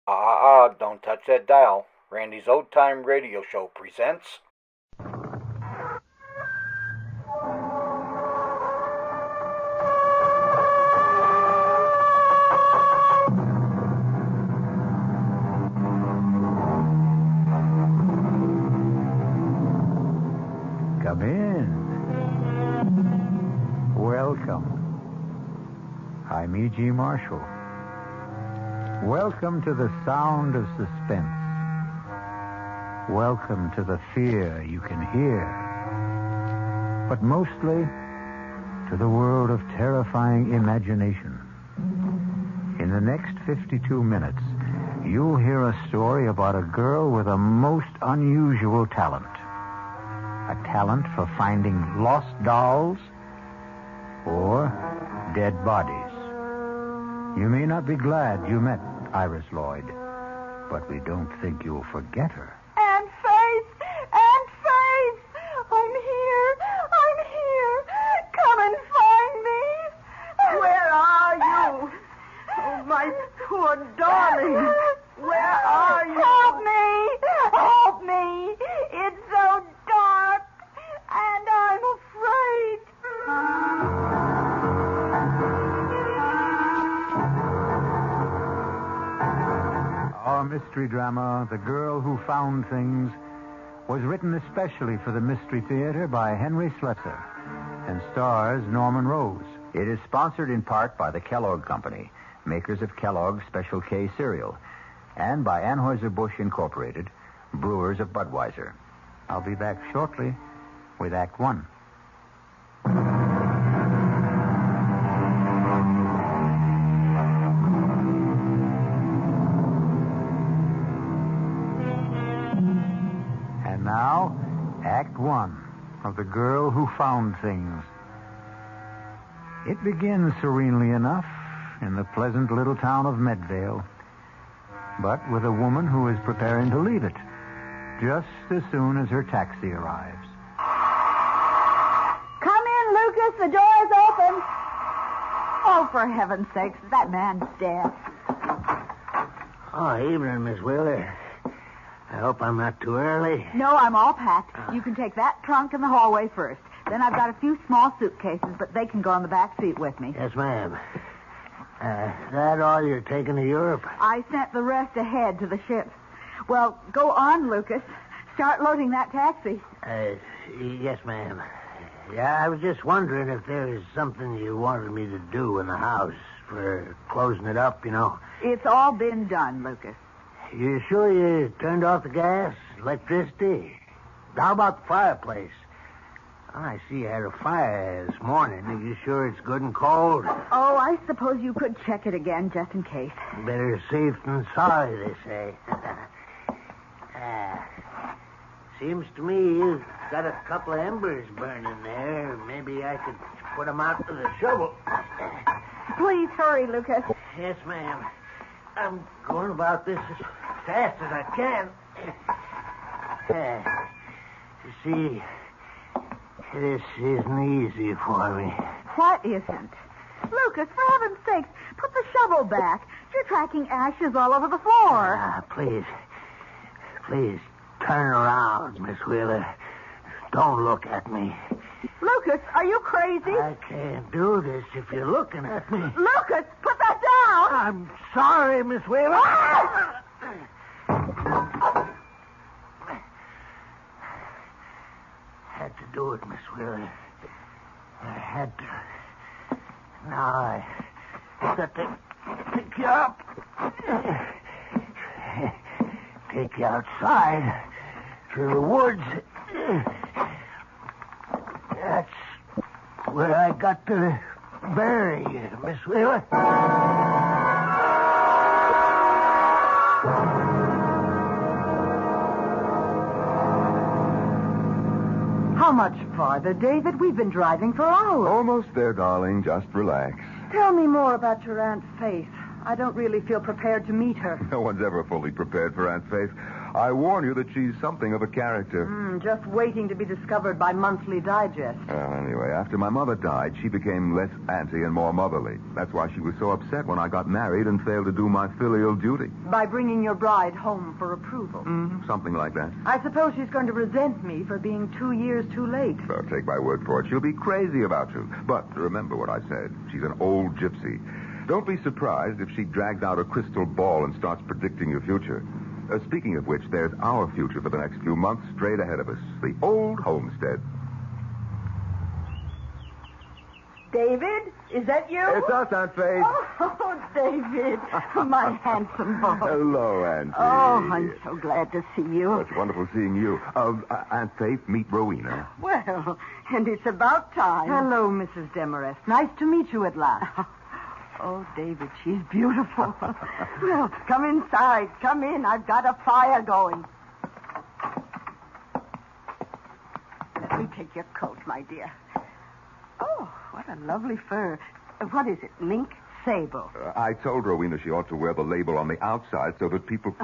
Don't touch that dial. Randy's Old Time Radio Show presents... Come in. Welcome. I'm E.G. Marshall. Welcome to the sound of suspense. Welcome to the fear you can hear. But mostly to the world of terrifying imagination. In the next 52 minutes, you'll hear a story about a girl with a most unusual talent. A talent for finding lost dolls or dead bodies. You may not be glad you met Iris Lloyd, but we don't think you'll forget her. Aunt Faith! Aunt Faith! I'm here! I'm here! Come and find me! Where are you? Oh, my poor darling! Where are you? Help me! Help me! It's so dark, and I'm afraid. Our mystery drama, The Girl Who Found Things, was written especially for the Mystery Theater by Henry Slesser and stars Norman Rose. It is sponsored in part by the Kellogg Company, makers of Kellogg's Special K cereal, and by Anheuser-Busch Incorporated, brewers of Budweiser. I'll be back shortly with Act One. And now, Act One of The Girl Who Found Things. It begins serenely enough in the pleasant little town of Medvale, but with a woman who is preparing to leave it just as soon as her taxi arrives. Come in, Lucas. The door's open. Oh, for heaven's sakes, that man's dead. Oh, evening, Miss Wheeler. I hope I'm not too early. No, I'm all packed. You can take that trunk in the hallway first. Then I've got a few small suitcases, but they can go on the back seat with me. Yes, ma'am. That all you're taking to Europe? I sent the rest ahead to the ship. Well, go on, Lucas. Start loading that taxi. Yes, ma'am. Yeah, I was just wondering if there was something you wanted me to do in the house for closing it up, you know. It's all been done, Lucas. You sure you turned off the gas, electricity? How about the fireplace? I see you had a fire this morning. Are you sure it's good and cold? Oh, I suppose you could check it again just in case. Better safe than sorry, they say. Seems to me you've got a couple of embers burning there. Maybe I could put them out with a shovel. Please hurry, Lucas. Yes, ma'am. I'm going about this as fast as I can. You see, this isn't easy for me. What isn't? Lucas, for heaven's sakes, put the shovel back. You're tracking ashes all over the floor. Please, turn around, Miss Wheeler. Don't look at me. Lucas, are you crazy? I can't do this if you're looking at me. Lucas, put that down! I'm sorry, Miss Wheeler. Had to do it, Miss Wheeler. I had to. Now I got to pick you up. Take you outside through the woods. That's where I got to bury you, Miss Wheeler. How much farther, David? We've been driving for hours. Almost there, darling. Just relax. Tell me more about your Aunt Faith. I don't really feel prepared to meet her. No one's ever fully prepared for Aunt Faith. I warn you that she's something of a character. Just waiting to be discovered by Monthly Digest. Well, anyway, after my mother died, she became less auntie and more motherly. That's why she was so upset when I got married and failed to do my filial duty. By bringing your bride home for approval. Something like that. I suppose she's going to resent me for being 2 years too late. Well, take my word for it. She'll be crazy about you. But remember what I said. She's an old gypsy. Don't be surprised if she drags out a crystal ball and starts predicting your future. Speaking of which, there's our future for the next few months straight ahead of us. The old homestead. David, is that you? It's us, Aunt Faith. Oh, David, my handsome boy. Hello, Auntie. Oh, I'm so glad to see you. It's wonderful seeing you. Aunt Faith, meet Rowena. Well, and it's about time. Hello, Mrs. Demarest. Nice to meet you at last. Oh, David, she's beautiful. Well, come inside. Come in. I've got a fire going. Let me take your coat, my dear. Oh, what a lovely fur. What is it, mink? Sable. I told Rowena she ought to wear the label on the outside so that people...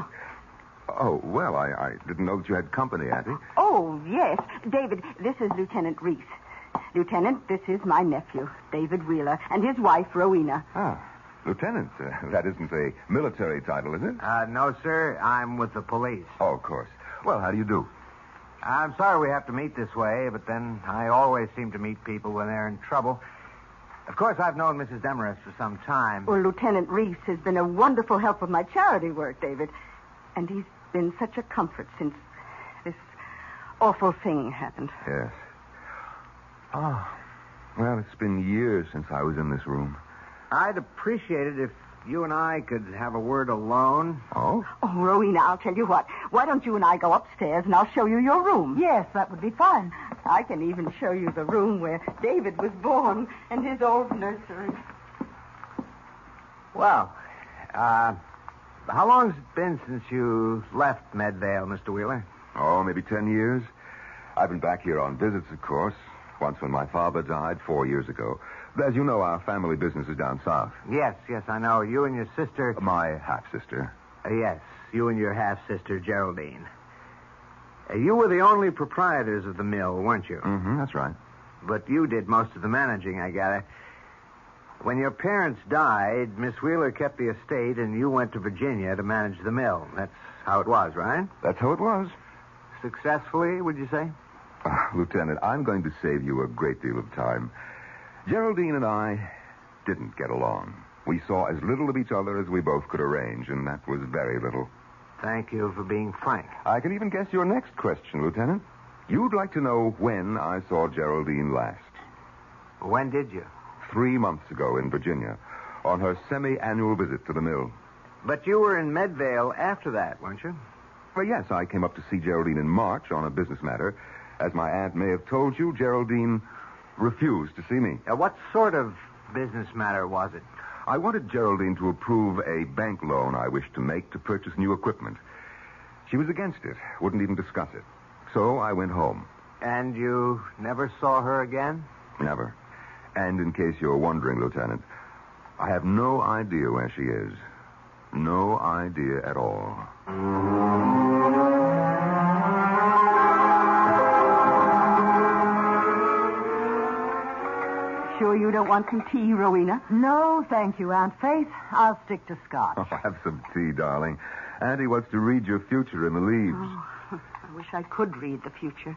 Oh, well, I didn't know that you had company, Auntie. Oh, yes. David, this is Lieutenant Reese. Lieutenant, this is my nephew, David Wheeler, and his wife, Rowena. Ah, Lieutenant. That isn't a military title, is it? No, sir. I'm with the police. Oh, of course. Well, how do you do? I'm sorry we have to meet this way, but then I always seem to meet people when they're in trouble. Of course, I've known Mrs. Demarest for some time. Well, Lieutenant Reese has been a wonderful help with my charity work, David. And he's been such a comfort since this awful thing happened. Yes. Oh, well, it's been years since I was in this room. I'd appreciate it if you and I could have a word alone. Oh? Oh, Rowena, I'll tell you what. Why don't you and I go upstairs and I'll show you your room? Yes, that would be fine. I can even show you the room where David was born and his old nursery. Well, how long's it been since you left Medvale, Mr. Wheeler? Oh, maybe 10 years. I've been back here on visits, of course. Once when my father died 4 years ago. As you know, our family business is down south. Yes, I know. You and your sister... My half-sister. Yes, you and your half-sister, Geraldine. You were the only proprietors of the mill, weren't you? Mm-hmm, that's right. But you did most of the managing, I gather. When your parents died, Miss Wheeler kept the estate, and you went to Virginia to manage the mill. That's how it was, right? That's how it was. Successfully, would you say? Lieutenant, I'm going to save you a great deal of time. Geraldine and I didn't get along. We saw as little of each other as we both could arrange, and that was very little. Thank you for being frank. I can even guess your next question, Lieutenant. You'd like to know when I saw Geraldine last. When did you? 3 months ago in Virginia, on her semi-annual visit to the mill. But you were in Medvale after that, weren't you? Well, yes, I came up to see Geraldine in March on a business matter. As my aunt may have told you, Geraldine refused to see me. What sort of business matter was it? I wanted Geraldine to approve a bank loan I wished to make to purchase new equipment. She was against it, wouldn't even discuss it. So I went home. And you never saw her again? Never. And in case you're wondering, Lieutenant, I have no idea where she is. No idea at all. Sure you don't want some tea, Rowena? No, thank you, Aunt Faith. I'll stick to scotch. Oh, have some tea, darling. Auntie wants to read your future in the leaves. Oh, I wish I could read the future.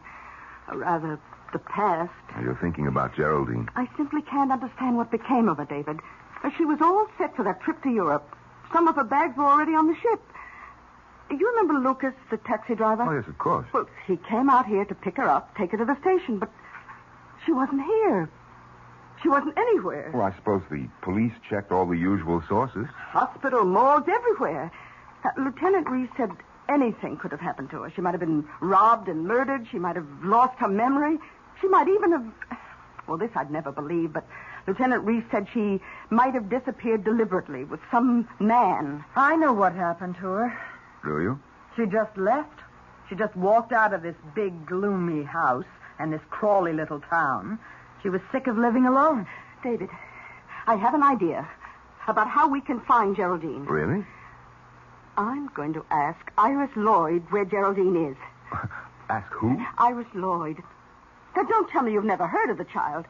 Or rather, the past. You're thinking about Geraldine. I simply can't understand what became of her, David. She was all set for that trip to Europe. Some of her bags were already on the ship. You remember Lucas, the taxi driver? Oh, yes, of course. Well, he came out here to pick her up, take her to the station, but she wasn't here. She wasn't anywhere. Well, I suppose the police checked all the usual sources. Hospital, morgues, everywhere. Lieutenant Reese said anything could have happened to her. She might have been robbed and murdered. She might have lost her memory. She might even have... Well, this I'd never believe, but Lieutenant Reese said she might have disappeared deliberately with some man. I know what happened to her. Do you? She just left. She just walked out of this big, gloomy house and this crawly little town. She was sick of living alone. David, I have an idea about how we can find Geraldine. Really? I'm going to ask Iris Lloyd where Geraldine is. Ask who? Iris Lloyd. Now, don't tell me you've never heard of the child.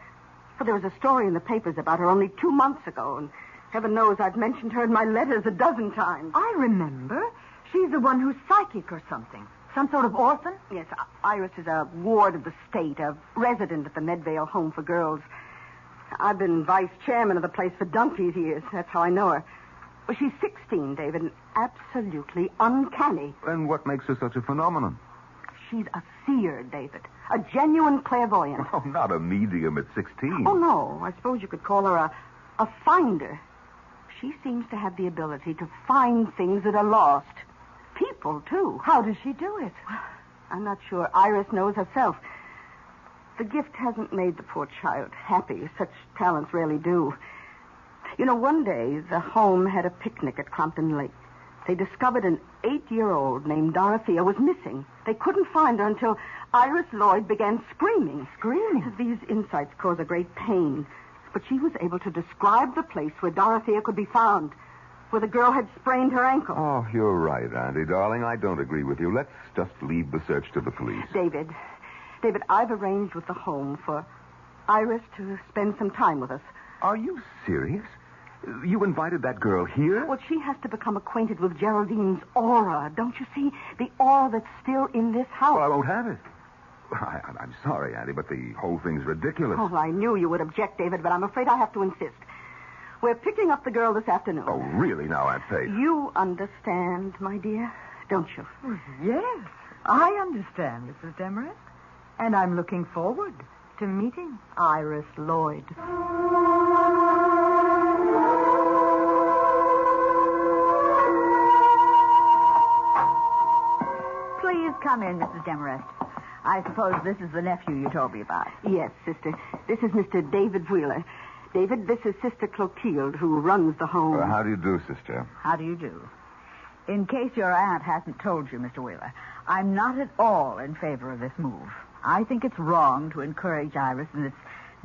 For there was a story in the papers about her only 2 months ago, and heaven knows I've mentioned her in my letters a dozen times. I remember. She's the one who's psychic or something. Some sort of orphan? Yes, Iris is a ward of the state, a resident at the Medvale Home for Girls. I've been vice chairman of the place for donkey's years. That's how I know her. Well, she's 16, David, and absolutely uncanny. And what makes her such a phenomenon? She's a seer, David. A genuine clairvoyant. Oh, not a medium at 16. Oh, no. I suppose you could call her a finder. She seems to have the ability to find things that are lost. People, too. How does she do it? I'm not sure Iris knows herself. The gift hasn't made the poor child happy. Such talents rarely do. You know, one day, the home had a picnic at Crompton Lake. They discovered an 8-year-old named Dorothea was missing. They couldn't find her until Iris Lloyd began screaming. Screaming? These insights cause a great pain. But she was able to describe the place where Dorothea could be found, where the girl had sprained her ankle. Oh, you're right, Andy, darling. I don't agree with you. Let's just leave the search to the police. David, I've arranged with the home for Iris to spend some time with us. Are you serious? You invited that girl here? Well, she has to become acquainted with Geraldine's aura. Don't you see? The aura that's still in this house. Well, I won't have it. I'm sorry, Andy, but the whole thing's ridiculous. Oh, I knew you would object, David, but I'm afraid I have to insist. We're picking up the girl this afternoon. Oh, really now, Aunt Faith? You understand, my dear, don't you? Yes, I understand, Mrs. Demarest. And I'm looking forward to meeting Iris Lloyd. Please come in, Mrs. Demarest. I suppose this is the nephew you told me about. Yes, sister. This is Mr. David Wheeler. David, this is Sister Clotilde, who runs the home. How do you do, sister? How do you do? In case your aunt hasn't told you, Mr. Wheeler, I'm not at all in favor of this move. I think it's wrong to encourage Iris in this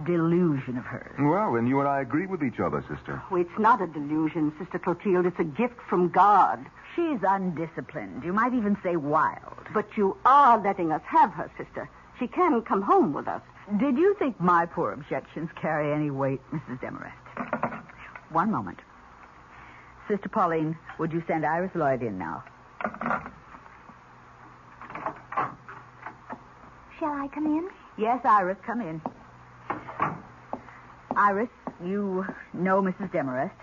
delusion of hers. Well, then you and I agree with each other, sister. Oh, it's not a delusion, Sister Clotilde. It's a gift from God. She's undisciplined. You might even say wild. But you are letting us have her, sister. She can come home with us. Did you think my poor objections carry any weight, Mrs. Demarest? One moment. Sister Pauline, would you send Iris Lloyd in now? Shall I come in? Yes, Iris, come in. Iris, you know Mrs. Demarest.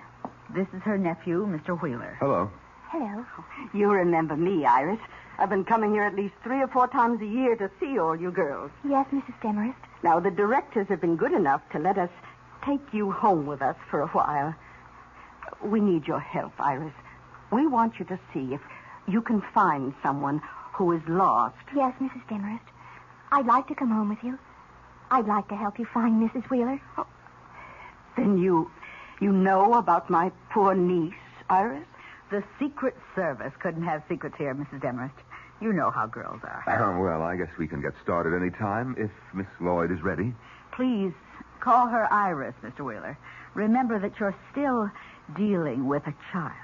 This is her nephew, Mr. Wheeler. Hello. Hello. You remember me, Iris. I've been coming here at least 3 or 4 times a year to see all you girls. Yes, Mrs. Demarest. Now, the directors have been good enough to let us take you home with us for a while. We need your help, Iris. We want you to see if you can find someone who is lost. Yes, Mrs. Demarest. I'd like to come home with you. I'd like to help you find Mrs. Wheeler. Oh. Then you know about my poor niece, Iris? The Secret Service couldn't have secrets here, Mrs. Demarest. You know how girls are. Well, I guess we can get started any time if Miss Lloyd is ready. Please call her Iris, Mr. Wheeler. Remember that you're still dealing with a child.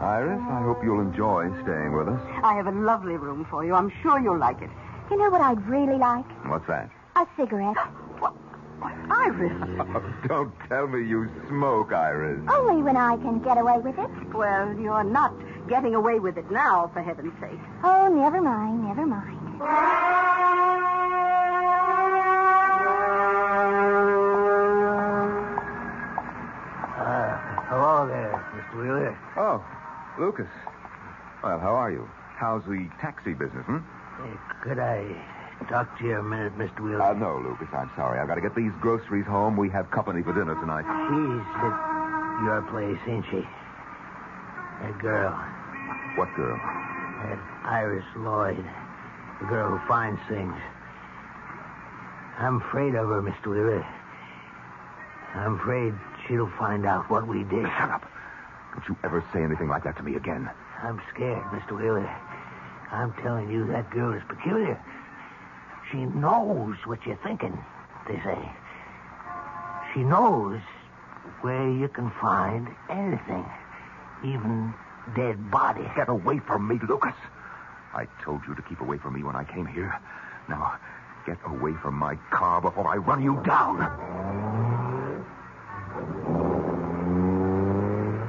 Iris, I hope you'll enjoy staying with us. I have a lovely room for you. I'm sure you'll like it. You know what I'd really like? What's that? A cigarette. What? Iris. Oh, don't tell me you smoke, Iris. Only when I can get away with it. Well, you're not getting away with it now, for heaven's sake. Oh, never mind, never mind. Hello there, Mr. Wheeler. Oh, Lucas. Well, how are you? How's the taxi business, Could I talk to you a minute, Mr. Wheeler? No, Lucas, I'm sorry. I've got to get these groceries home. We have company for dinner tonight. She's at your place, ain't she? That girl. What girl? That Iris Lloyd. The girl who finds things. I'm afraid of her, Mr. Wheeler. I'm afraid she'll find out what we did. Shut up. Don't you ever say anything like that to me again. I'm scared, Mr. Wheeler. I'm telling you, that girl is peculiar. She knows what you're thinking. they say. She knows where you can find anything, even dead bodies. Get away from me, Lucas. I told you to keep away from me when I came here. Now, get away from my car before I run you down.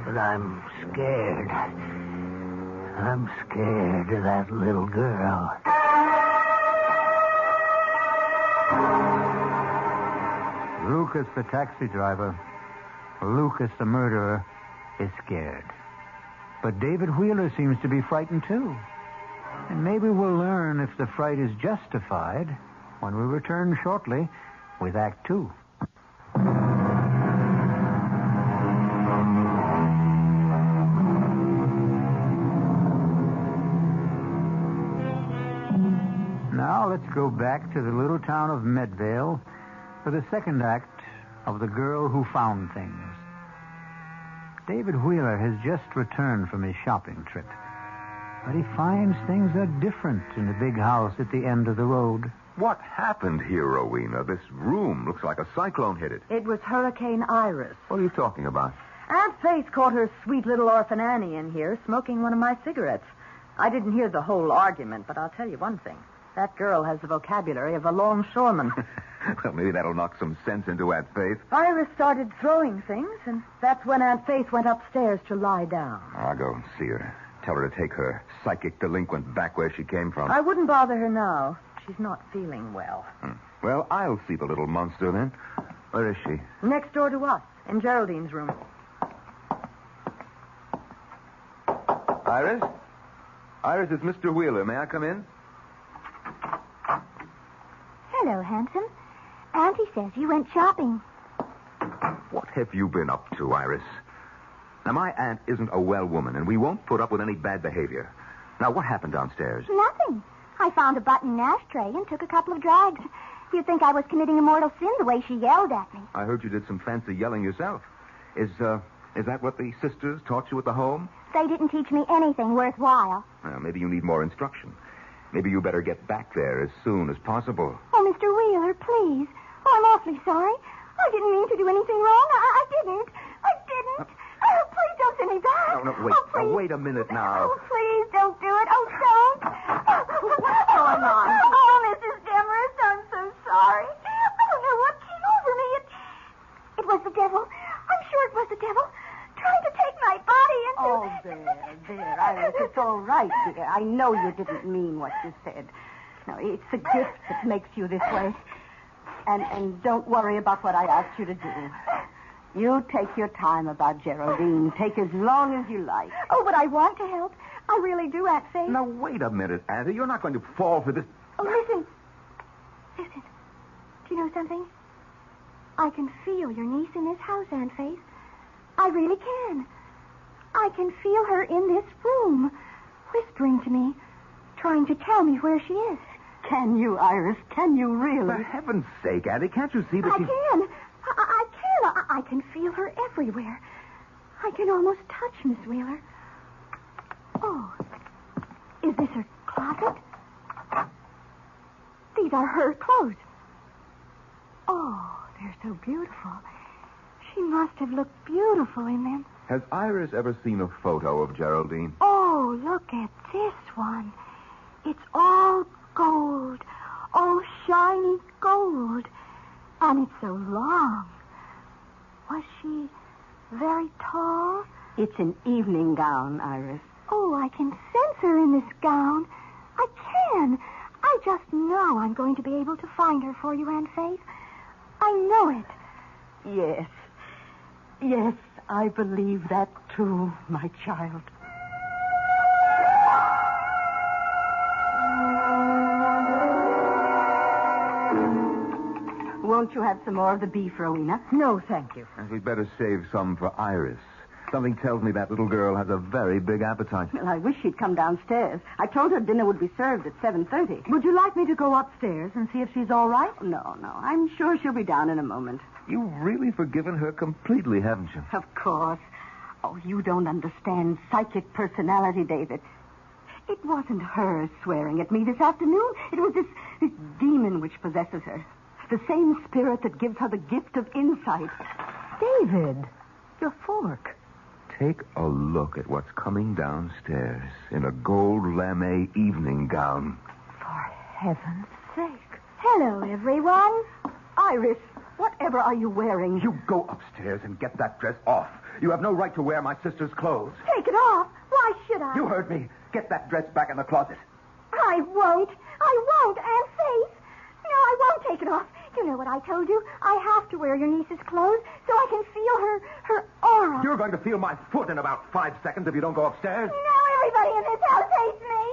But I'm scared. I'm scared of that little girl. Lucas, the taxi driver, Lucas, the murderer, is scared. But David Wheeler seems to be frightened, too. And maybe we'll learn if the fright is justified when we return shortly with Act Two. Now let's go back to the little town of Medvale for the second act of The Girl Who Found Things. David Wheeler has just returned from his shopping trip, but he finds things are different in the big house at the end of the road. What happened here, Rowena? This room looks like a cyclone hit it. It was Hurricane Iris. What are you talking about? Aunt Faith caught her sweet little orphan Annie in here smoking one of my cigarettes. I didn't hear the whole argument, but I'll tell you one thing. That girl has the vocabulary of a longshoreman. Well, maybe that'll knock some sense into Aunt Faith. Iris started throwing things, and that's when Aunt Faith went upstairs to lie down. I'll go and see her. Tell her to take her psychic delinquent back where she came from. I wouldn't bother her now. She's not feeling well. Well, I'll see the little monster then. Where is she? Next door to us, in Geraldine's room. Iris? Iris, it's Mr. Wheeler. May I come in? Hello, handsome. Auntie says you went shopping. What have you been up to, Iris? Now, my aunt isn't a well woman, and we won't put up with any bad behavior. Now, what happened downstairs? Nothing. I found a button ashtray and took a couple of drags. You'd think I was committing a mortal sin the way she yelled at me. I heard you did some fancy yelling yourself. Is that what the sisters taught you at the home? They didn't teach me anything worthwhile. Well, maybe you need more instruction. Maybe you better get back there as soon as possible. Oh, Mr. Wheeler, please. Oh, I'm awfully sorry. I didn't mean to do anything wrong. I didn't. Oh, please don't send me back. No, wait. Oh, please. Now, wait a minute now. Oh, please don't do it. Oh, don't. What's going on? Oh, Mrs. Demarest, I'm so sorry. I don't know what came over me. It was the devil. I'm sure it was the devil. Trying to take my body into... Oh, there, Iris. It's all right, dear. I know you didn't mean what you said. No, it's a gift that makes you this way. And don't worry about what I asked you to do. You take your time about Geraldine. Take as long as you like. Oh, but I want to help. I really do, Aunt Faith. Now, wait a minute, Auntie. You're not going to fall for this... Oh, listen. Listen. Do you know something? I can feel your niece in this house, Aunt Faith. I really can. I can feel her in this room, whispering to me, trying to tell me where she is. Can you, Iris? Can you really? For heaven's sake, Auntie, can't you see that I can. I can feel her everywhere. I can almost touch Miss Wheeler. Oh, is this her closet? These are her clothes. Oh, they're so beautiful. She must have looked beautiful in them. Has Iris ever seen a photo of Geraldine? Oh, look at this one. It's all gold. All shiny gold. And it's so long. Was she very tall? It's an evening gown, Iris. Oh, I can sense her in this gown. I can. I just know I'm going to be able to find her for you, Aunt Faith. I know it. Yes. Yes, I believe that too, my child. Won't you have some more of the beef, Rowena? No, thank you. And we'd better save some for Iris. Something tells me that little girl has a very big appetite. Well, I wish she'd come downstairs. I told her dinner would be served at 7:30. Would you like me to go upstairs and see if she's all right? No. I'm sure she'll be down in a moment. You've really forgiven her completely, haven't you? Of course. Oh, you don't understand psychic personality, David. It wasn't her swearing at me this afternoon. It was this demon which possesses her. The same spirit that gives her the gift of insight. David, your fork. Take a look at what's coming downstairs in a gold lame evening gown. For heaven's sake. Hello, everyone. Iris, whatever are you wearing? You go upstairs and get that dress off. You have no right to wear my sister's clothes. Take it off. Why should I? You heard me. Get that dress back in the closet. I won't. Aunt Faith. No, I won't take it off. You know what I told you? I have to wear your niece's clothes so I can feel her aura. You're going to feel my foot in about 5 seconds if you don't go upstairs. Now everybody in this house hates me.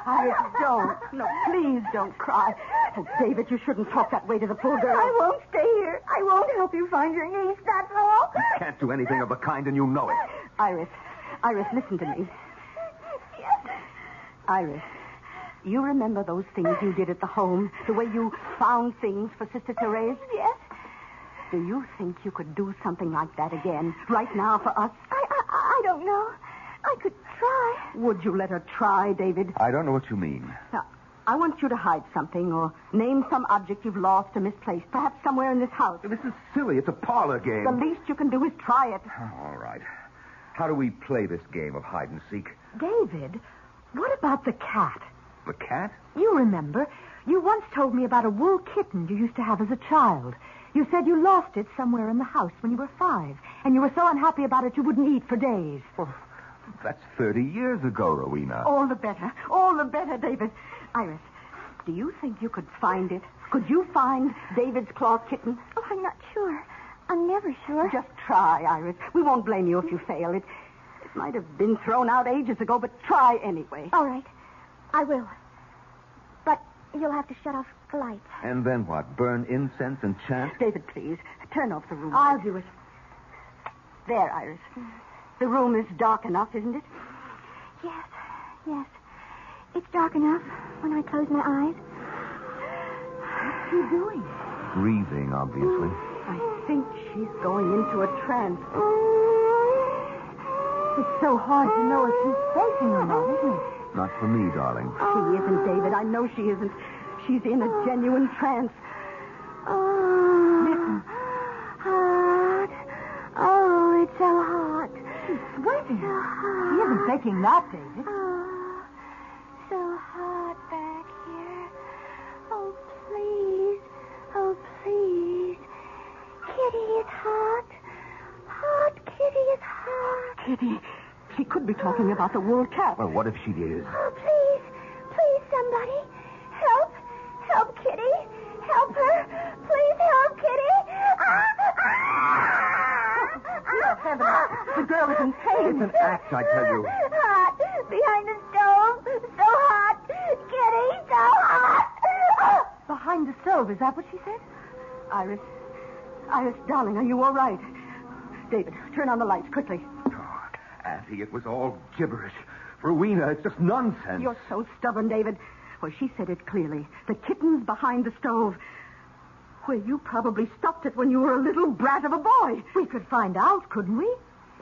Iris, don't. No, please don't cry. Oh, David, you shouldn't talk that way to the poor girl. I won't stay here. I won't help you find your niece, that's all. You can't do anything of the kind, and you know it. Iris, listen to me. Yes. Iris, you remember those things you did at the home? The way you found things for Sister Therese? Yes. Do you think you could do something like that again, right now for us? I don't know. I could try. Would you let her try, David? I don't know what you mean. Now, I want you to hide something or name some object you've lost or misplaced, perhaps somewhere in this house. This is silly. It's a parlor game. The least you can do is try it. All right. How do we play this game of hide and seek? David, what about the cat? The cat? You remember, you once told me about a wool kitten you used to have as a child. You said you lost it somewhere in the house when you were 5, and you were so unhappy about it you wouldn't eat for days. Well, that's 30 years ago, Rowena. All the better. All the better, David. Iris, do you think you could find it? Could you find David's cloth kitten? Oh, I'm not sure. I'm never sure. Just try, Iris. We won't blame you if you fail. It might have been thrown out ages ago, but try anyway. All right. I will. But you'll have to shut off the lights. And then what? Burn incense and chant? David, please, turn off the room. I'll do it. There, Iris. The room is dark enough, isn't it? Yes. It's dark enough when I close my eyes. What's she doing? Breathing, obviously. I think she's going into a trance. It's so hard to know if she's faking or not, isn't it? Not for me, darling. She isn't, David. I know she isn't. She's in a genuine trance. Listen. Hot. Oh, it's so hot. She's sweating. So hot. She isn't faking that, David. Oh, so hot back here. Oh, please. Oh, please. Kitty is hot. Hot Kitty is hot. Kitty, she could be talking about the wool cat. Well, what if she is? Oh, please. Please, somebody. Help. Help Kitty. Help her. Please help Kitty. Dear heavens, the girl is in pain. It's an act, I tell you. Hot. Behind the stove. So hot. Kitty, so hot. Behind the stove, is that what she said? Iris, darling, are you all right? David, turn on the lights quickly. Oh, Auntie, it was all gibberish. Rowena, it's just nonsense. You're so stubborn, David. Well, she said it clearly. The kitten's behind the stove. Well, you probably stopped it when you were a little brat of a boy. We could find out, couldn't we?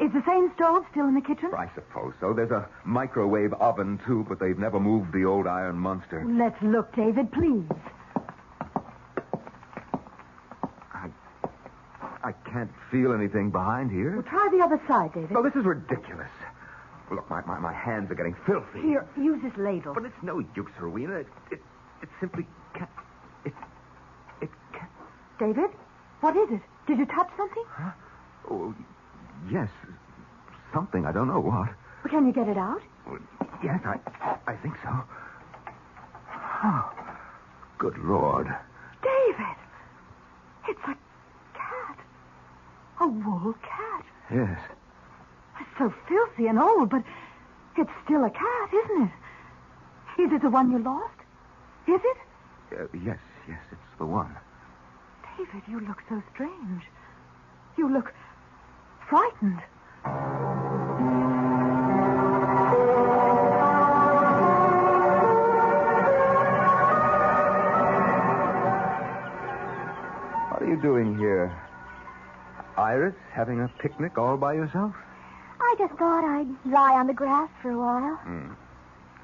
Is the same stove still in the kitchen? I suppose so. There's a microwave oven, too, but they've never moved the old iron monster. Let's look, David, please. I can't feel anything behind here. Well, try the other side, David. Oh, this is ridiculous. Look, my hands are getting filthy. Here, use this ladle. But it's no use, Rowena. It simply can't. It can't. David, what is it? Did you touch something? Huh? Oh, yes. Something. I don't know what. Well, can you get it out? Well, yes, I think so. Oh, good Lord. David! It's a cat. A wool cat. Yes. It's so filthy and old, but it's still a cat, isn't it? Is it the one you lost? Is it? Yes, it's the one. David, you look so strange. You look frightened. What are you doing here? Iris, having a picnic all by yourself? I just thought I'd lie on the grass for a while.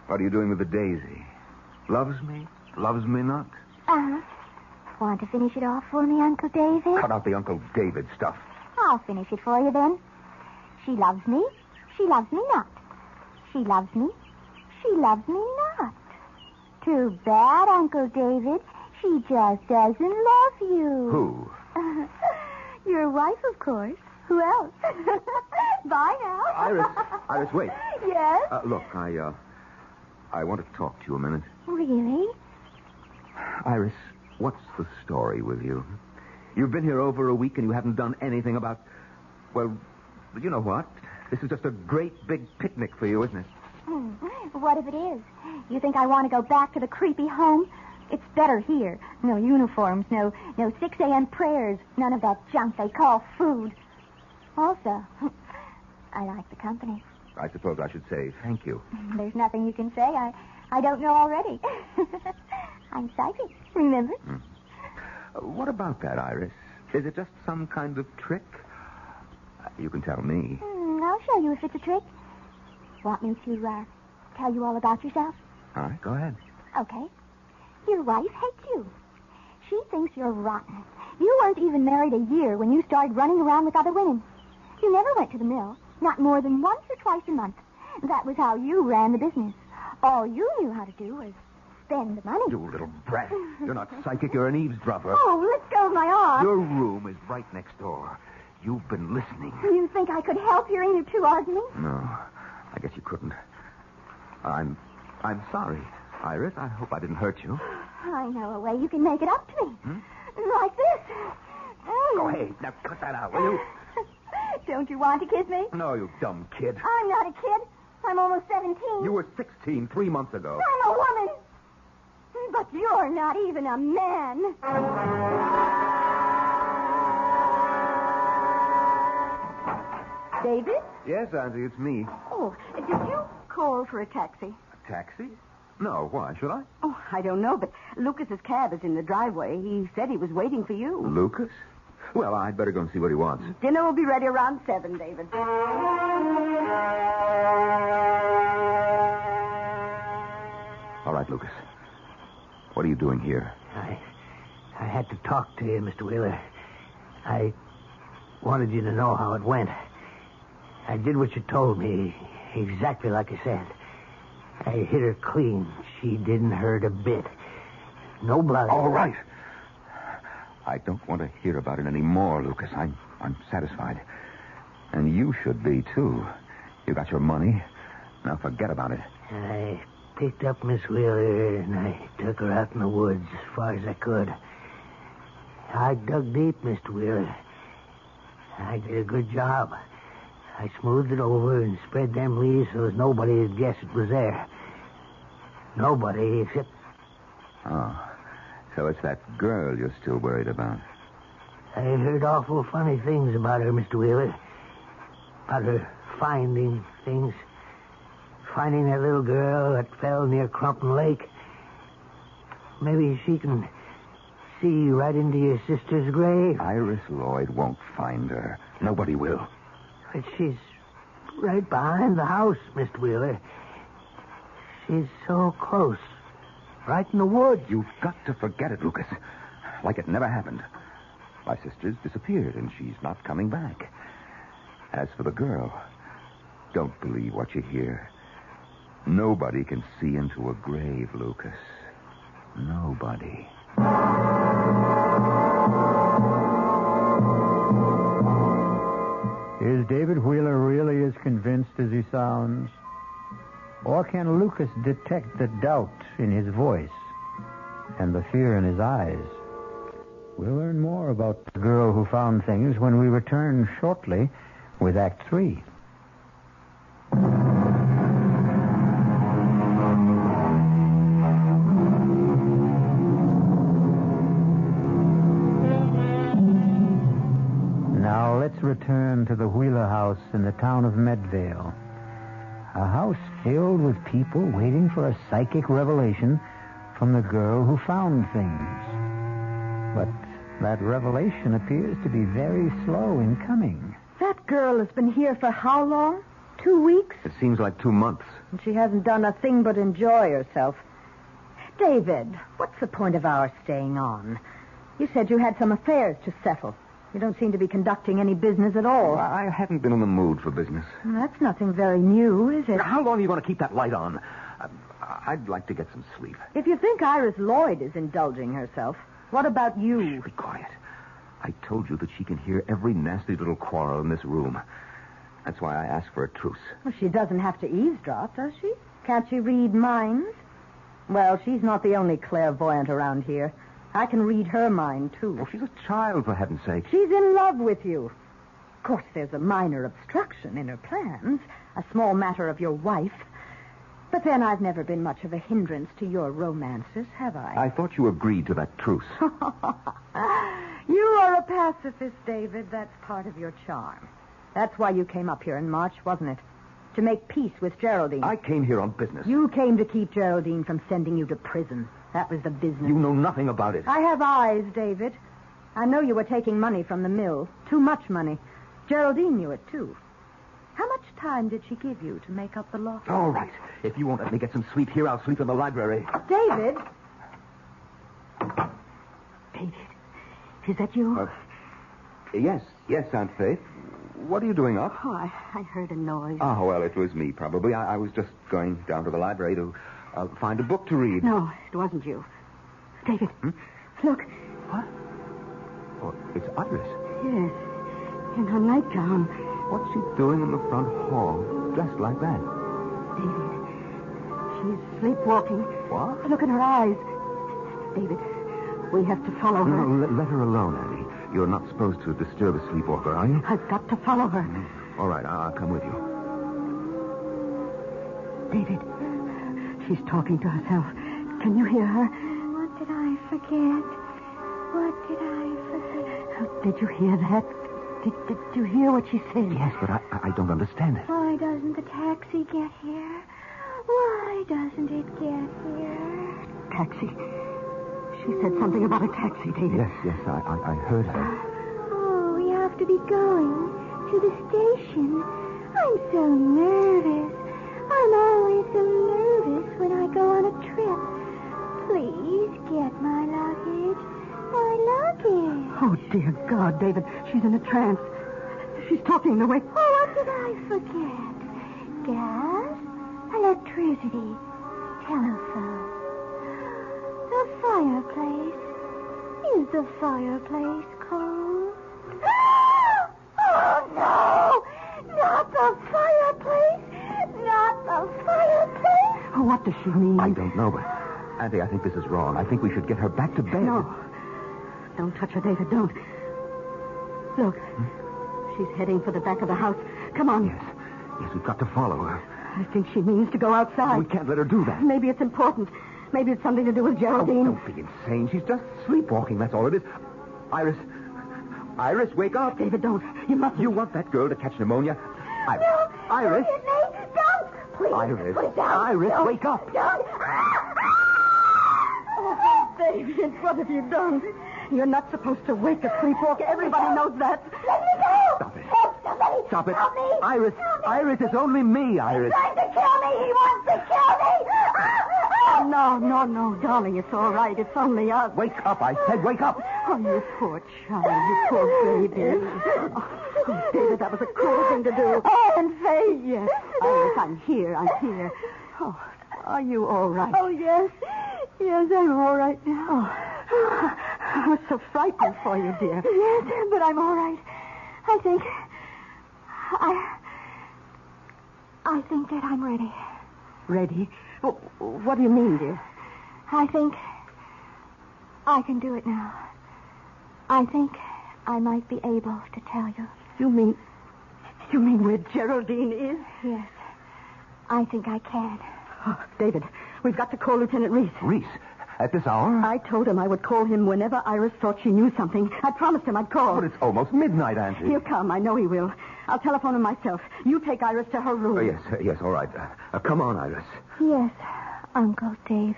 What are you doing with the daisy? Loves me? Loves me not? Uh-huh. Want to finish it off for me, Uncle David? Cut out the Uncle David stuff. I'll finish it for you then. She loves me. She loves me not. She loves me. She loves me not. Too bad, Uncle David. She just doesn't love you. Who? Your wife, of course. Who else? Bye now. Iris, wait. Yes? Look, I want to talk to you a minute. Really? Iris, what's the story with you? You've been here over a week and you haven't done anything about... Well, you know what? This is just a great big picnic for you, isn't it? What if it is? You think I want to go back to the creepy home? It's better here. No uniforms, no 6 a.m. prayers, none of that junk they call food. Also, I like the company. I suppose I should say thank you. There's nothing you can say I don't know already. I'm psychic, remember? What about that, Iris? Is it just some kind of trick? You can tell me. I'll show you if it's a trick. Want me to tell you all about yourself? All right, go ahead. Okay. Your wife hates you. She thinks you're rotten. You weren't even married a year when you started running around with other women. You never went to the mill, not more than once or twice a month. That was how you ran the business. All you knew how to do was spend the money. You little brat. You're not psychic, you're an eavesdropper. Oh, let go of my arm. Your room is right next door. You've been listening. You think I could help hearing you two arguing? No, I guess you couldn't. I'm sorry, Iris. I hope I didn't hurt you. I know a way you can make it up to me. Like this. Go ahead. Now cut that out, will you? Don't you want to kiss me? No, you dumb kid. I'm not a kid. I'm almost 17. You were 16 3 months ago. I'm a woman. But you're not even a man. David? Yes, Auntie, it's me. Oh, did you call for a taxi? A taxi? No, why? Should I? Oh, I don't know, but Lucas's cab is in the driveway. He said he was waiting for you. Lucas? Well, I'd better go and see what he wants. Dinner will be ready around 7, David. All right, Lucas. What are you doing here? I had to talk to you, Mr. Wheeler. I wanted you to know how it went. I did what you told me, exactly like I said. I hit her clean. She didn't hurt a bit. No blood. All right. I don't want to hear about it anymore, Lucas. I'm satisfied. And you should be, too. You got your money. Now forget about it. I picked up Miss Wheeler and I took her out in the woods as far as I could. I dug deep, Mr. Wheeler. I did a good job. I smoothed it over and spread them leaves so that nobody would guess it was there. Nobody except... Oh, so it's that girl you're still worried about. I heard awful funny things about her, Mr. Wheeler. About her finding things. Finding that little girl that fell near Crumpton Lake. Maybe she can see right into your sister's grave. Iris Lloyd won't find her. Nobody will. But she's right behind the house, Mr. Wheeler. She's so close. Right in the woods. You've got to forget it, Lucas. Like it never happened. My sister's disappeared, and she's not coming back. As for the girl, don't believe what you hear. Nobody can see into a grave, Lucas. Nobody. Is David Wheeler really as convinced as he sounds? Or can Lucas detect the doubt in his voice and the fear in his eyes? We'll learn more about the girl who found things when we return shortly with Act 3. Now let's return to the Wheeler house in the town of Medvale. A house filled with people waiting for a psychic revelation from the girl who found things. But that revelation appears to be very slow in coming. That girl has been here for how long? 2 weeks? It seems like 2 months. And she hasn't done a thing but enjoy herself. David, what's the point of our staying on? You said you had some affairs to settle. You don't seem to be conducting any business at all. Well, I haven't been in the mood for business. That's nothing very new, is it? How long are you going to keep that light on? I'd like to get some sleep. If you think Iris Lloyd is indulging herself, what about you? Shh, be quiet. I told you that she can hear every nasty little quarrel in this room. That's why I asked for a truce. Well, she doesn't have to eavesdrop, does she? Can't she read minds? Well, she's not the only clairvoyant around here. I can read her mind, too. Well, she's a child, for heaven's sake. She's in love with you. Of course, there's a minor obstruction in her plans, a small matter of your wife. But then I've never been much of a hindrance to your romances, have I? I thought you agreed to that truce. You are a pacifist, David. That's part of your charm. That's why you came up here in March, wasn't it? To make peace with Geraldine. I came here on business. You came to keep Geraldine from sending you to prison. That was the business. You know nothing about it. I have eyes, David. I know you were taking money from the mill. Too much money. Geraldine knew it, too. How much time did she give you to make up the loss? All right. If you won't let me get some sleep here, I'll sleep in the library. David? David, is that you? Yes, Aunt Faith. What are you doing up? Oh, I heard a noise. Oh, well, it was me, probably. I was just going down to the library to find a book to read. No, it wasn't you. David, look. What? Oh, it's Iris. Yes, in her nightgown. What's she doing in the front hall, dressed like that? David, she's sleepwalking. What? Look at her eyes. David, we have to follow her. No, let her alone, Annie. You're not supposed to disturb a sleepwalker, are you? I've got to follow her. All right, I'll come with you. David, she's talking to herself. Can you hear her? What did I forget? What did I forget? Oh, did you hear that? Did you hear what she said? Yes, but I don't understand it. Why doesn't the taxi get here? Why doesn't it get here? Taxi. She said something about a taxi, David. Yes, I heard her. Oh, we have to be going to the station. I'm so nervous. I'm always so nervous when I go on a trip. Please get my luggage. My luggage. Oh, dear God, David. She's in a trance. She's talking the way... Oh, what did I forget? Gas, electricity, telephone. The fireplace. Is the fireplace cold? Oh, no! Not the fireplace! Not the fireplace! Oh, what does she mean? I don't know, but... Auntie, I think this is wrong. I think we should get her back to bed. No. Don't touch her, David. Don't. Look. She's heading for the back of the house. Come on. Yes, we've got to follow her. I think she means to go outside. We can't let her do that. Maybe it's important. Maybe it's something to do with Geraldine. Don't be insane. She's just sleepwalking. That's all it is. Iris, wake up. David, don't. You mustn't. You want that girl to catch pneumonia? Iris. No! Iris. Don't! Please! Iris. Please don't! Iris, Don't! wake up. Don't! Oh, David, what have you done? You're not supposed to wake a sleepwalker. Everybody knows that. Let me go! Stop it. Help somebody! Stop it. Help me! Iris. Help me! Iris, it's only me, Iris. He's trying to kill me! He wants to kill me! Oh, no, darling. It's all right. It's only us. Wake up, I said. Wake up. Oh, you poor child. You poor baby. Oh, David, that was a cruel thing to do. And Faith! Yes, Iris, I'm here. Oh, are you all right? Oh, yes. Yes, I'm all right now. Oh, I was so frightened for you, dear. Yes, but I'm all right. I think that I'm ready. Ready? What do you mean, dear? I think I can do it now. I think I might be able to tell you. You mean where Geraldine is? Yes, I think I can. Oh, David, we've got to call Lieutenant Reese. Reese, at this hour? I told him I would call him whenever Iris thought she knew something. I promised him I'd call. But it's almost midnight, Auntie. He'll come. I know he will. I'll telephone him myself. You take Iris to her room. Yes, all right. Come on, Iris. Yes, Uncle David.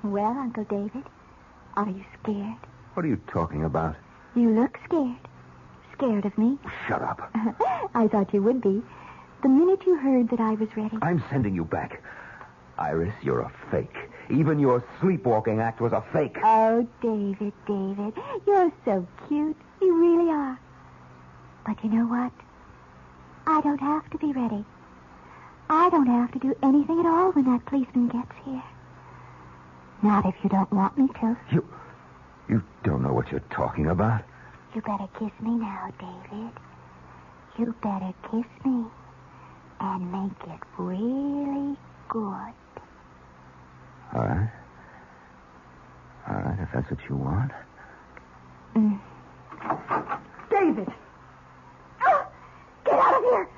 Well, Uncle David, are you scared? What are you talking about? You look scared. scared of me. Shut up. I thought you would be. The minute you heard that I was ready. I'm sending you back. Iris, you're a fake. Even your sleepwalking act was a fake. Oh, David, David, you're so cute. You really are. But you know what? I don't have to be ready. I don't have to do anything at all when that policeman gets here. Not if you don't want me to. You don't know what you're talking about. You better kiss me now, David. You better kiss me and make it really good. All right. All right, if that's what you want. David! Get out of here!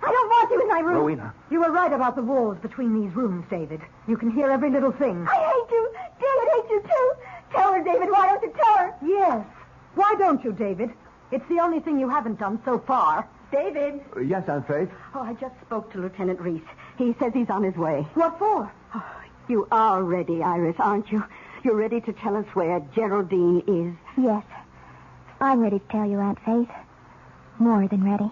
I don't want you in my room. Rowena. You were right about the walls between these rooms, David. You can hear every little thing. I hate you. David hates you, too. Tell her, David. Why don't you tell her? Yes. Why don't you, David? It's the only thing you haven't done so far. David. Yes, Aunt Faith? Oh, I just spoke to Lieutenant Reese. He says he's on his way. What for? Oh, you are ready, Iris, aren't you? You're ready to tell us where Geraldine is. Yes. I'm ready to tell you, Aunt Faith. More than ready.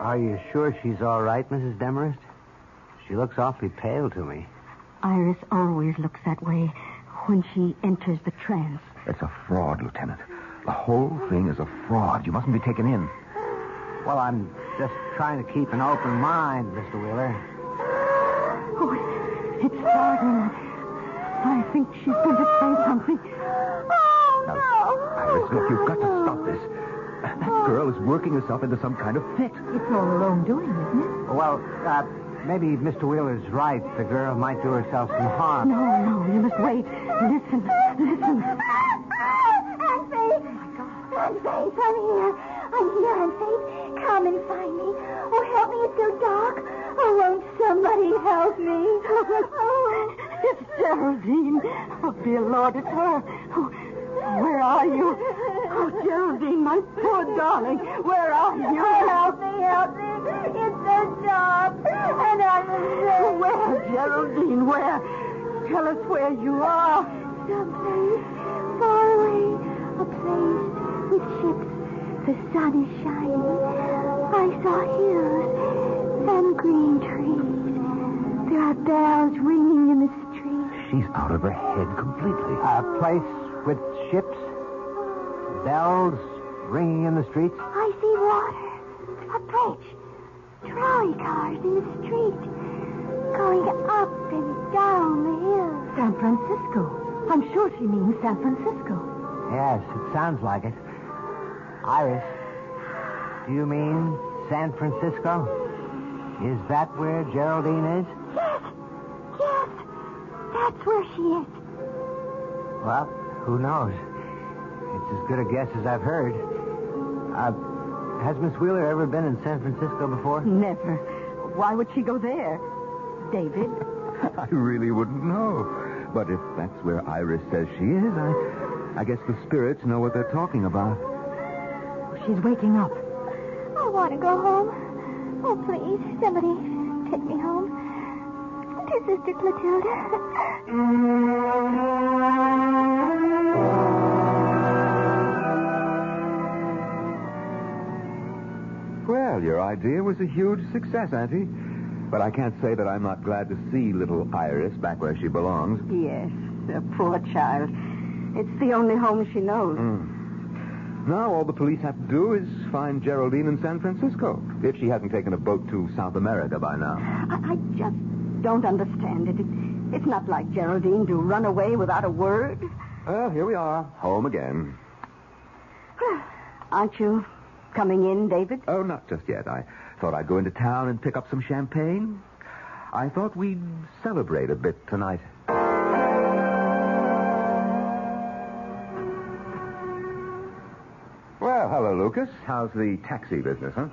Are you sure she's all right, Mrs. Demarest? She looks awfully pale to me. Iris always looks that way when she enters the trance. It's a fraud, Lieutenant. The whole thing is a fraud. You mustn't be taken in. Well, I'm just trying to keep an open mind, Mr. Wheeler. Oh, it's startling. I think she's going to say something. Oh, Iris, look, you've got to stop this. That girl is working herself into some kind of fit. It's all her own doing, isn't it? Well, maybe Mr. Wheeler's right. The girl might do herself some harm. No, you must wait. Listen. Aunt Faith. Oh, my God. Aunt Faith, I'm here. Aunt Faith. Come and find me. Oh, help me. It's so dark. Oh, won't somebody help me? Oh, It's Geraldine. Oh, dear Lord, it's her. Oh, where are you? Oh, Geraldine, my poor darling. Where are you? help me. It's so dark. And I'm afraid. Where, Geraldine, where? Tell us where you are. Someplace far away. A place with ships. The sun is shining. I saw hills and green trees. There are bells ringing in the street. She's out of her head completely. A place with ships, bells ringing in the streets. I see water. A bridge. Trolley cars in the street. Going up and down the hill. San Francisco. I'm sure she means San Francisco. Yes, it sounds like it. Iris, do you mean San Francisco? Is that where Geraldine is? Yes. That's where she is. Well, who knows? It's as good a guess as I've heard. Has Miss Wheeler ever been in San Francisco before? Never. Why would she go there? David? I really wouldn't know. But if that's where Iris says she is, I guess the spirits know what they're talking about. She's waking up. I want to go home. Oh, please, somebody take me home. To Sister Clotilda. Well, your idea was a huge success, Auntie. But I can't say that I'm not glad to see little Iris back where she belongs. Yes, the poor child. It's the only home she knows. Now all the police have to do is find Geraldine in San Francisco, if she hasn't taken a boat to South America by now. I just don't understand it. It's not like Geraldine to run away without a word. Well, here we are, home again. Aren't you coming in, David? Oh, not just yet. I thought I'd go into town and pick up some champagne. I thought we'd celebrate a bit tonight. Well, hello, Lucas. How's the taxi business, huh?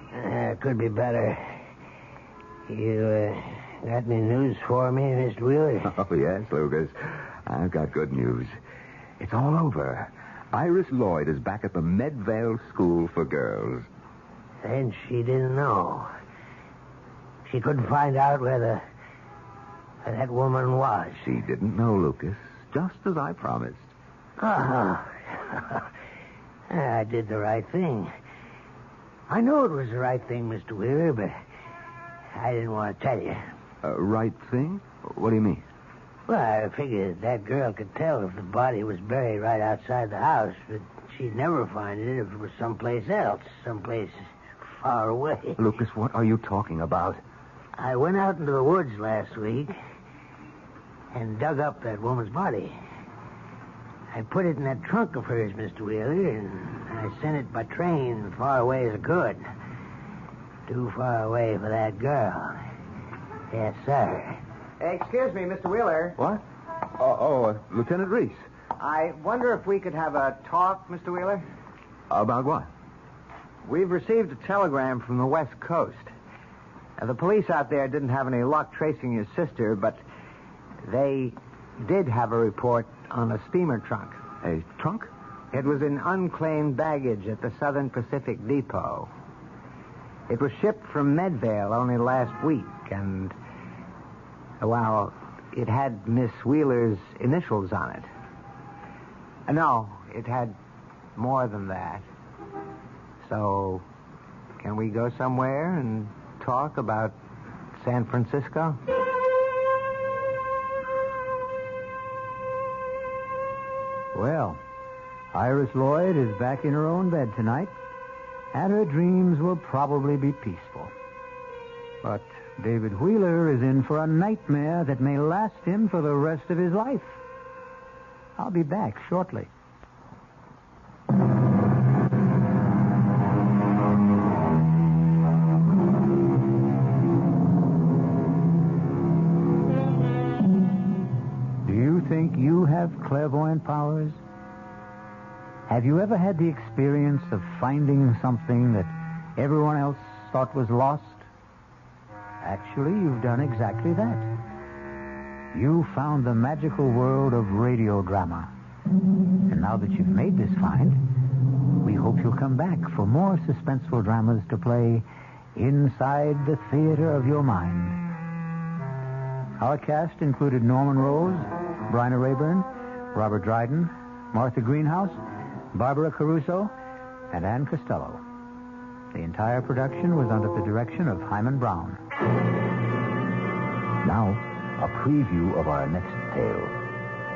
Could be better. You got any news for me, Mr. Wheeler? Oh, yes, Lucas. I've got good news. It's all over. Iris Lloyd is back at the Medvale School for Girls. And she didn't know. She couldn't find out where that woman was. She didn't know, Lucas. just as I promised. Oh, I did the right thing. I know it was the right thing, Mr. Wheeler, but I didn't want to tell you. Right thing? What do you mean? Well, I figured that girl could tell if the body was buried right outside the house, but she'd never find it if it was someplace else, someplace far away. Lucas, what are you talking about? I went out into the woods last week and dug up that woman's body. I put it in that trunk of hers, Mr. Wheeler, and I sent it by train as far away as I could. Too far away for that girl. Yes, sir. Excuse me, Mr. Wheeler. What? Lieutenant Reese. I wonder if we could have a talk, Mr. Wheeler? About what? We've received a telegram from the West Coast. The police out there didn't have any luck tracing your sister, but they did have a report on a steamer trunk. A trunk? It was in unclaimed baggage at the Southern Pacific Depot. It was shipped from Medvale only last week, and, well, it had Miss Wheeler's initials on it. No, it had more than that. So, can we go somewhere and talk about San Francisco? Well, Iris Lloyd is back in her own bed tonight, and her dreams will probably be peaceful. But David Wheeler is in for a nightmare that may last him for the rest of his life. I'll be back shortly. Do you think you have clairvoyant powers? Have you ever had the experience of finding something that everyone else thought was lost? Actually, you've done exactly that. You found the magical world of radio drama. And now that you've made this find, we hope you'll come back for more suspenseful dramas to play inside the theater of your mind. Our cast included Norman Rose, Bryna Rayburn, Robert Dryden, Martha Greenhouse, Barbara Caruso, and Ann Costello. The entire production was under the direction of Hyman Brown. Now, a preview of our next tale.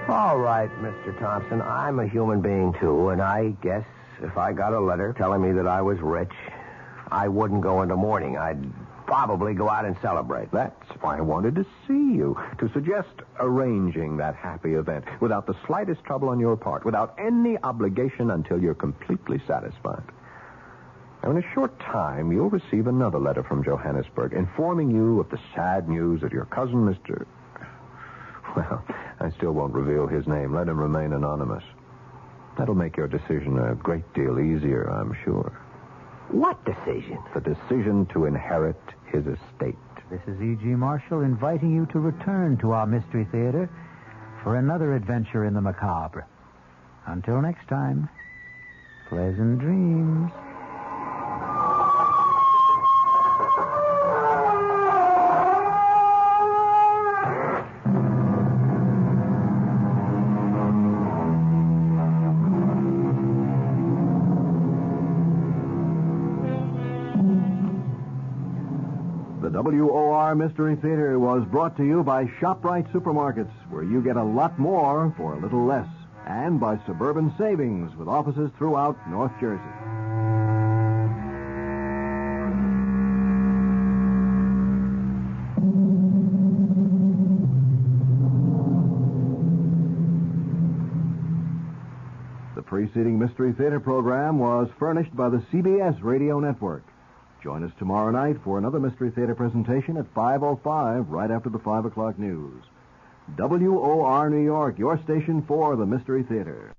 All right, Mr. Thompson. I'm a human being, too, and I guess if I got a letter telling me that I was rich, I wouldn't go into mourning. I'd probably go out and celebrate. That's why I wanted to see you, to suggest arranging that happy event without the slightest trouble on your part, without any obligation until you're completely satisfied. Now, in a short time, you'll receive another letter from Johannesburg informing you of the sad news that your cousin, Mr. Well, I still won't reveal his name. Let him remain anonymous. That'll make your decision a great deal easier, I'm sure. What decision? The decision to inherit his estate. This is E.G. Marshall inviting you to return to our Mystery Theater for another adventure in the macabre. Until next time, pleasant dreams. WOR Mystery Theater was brought to you by ShopRite Supermarkets, where you get a lot more for a little less, and by Suburban Savings, with offices throughout North Jersey. The preceding Mystery Theater program was furnished by the CBS Radio Network. Join us tomorrow night for another Mystery Theater presentation at 5:05, right after the 5 o'clock news. WOR New York, your station for the Mystery Theater.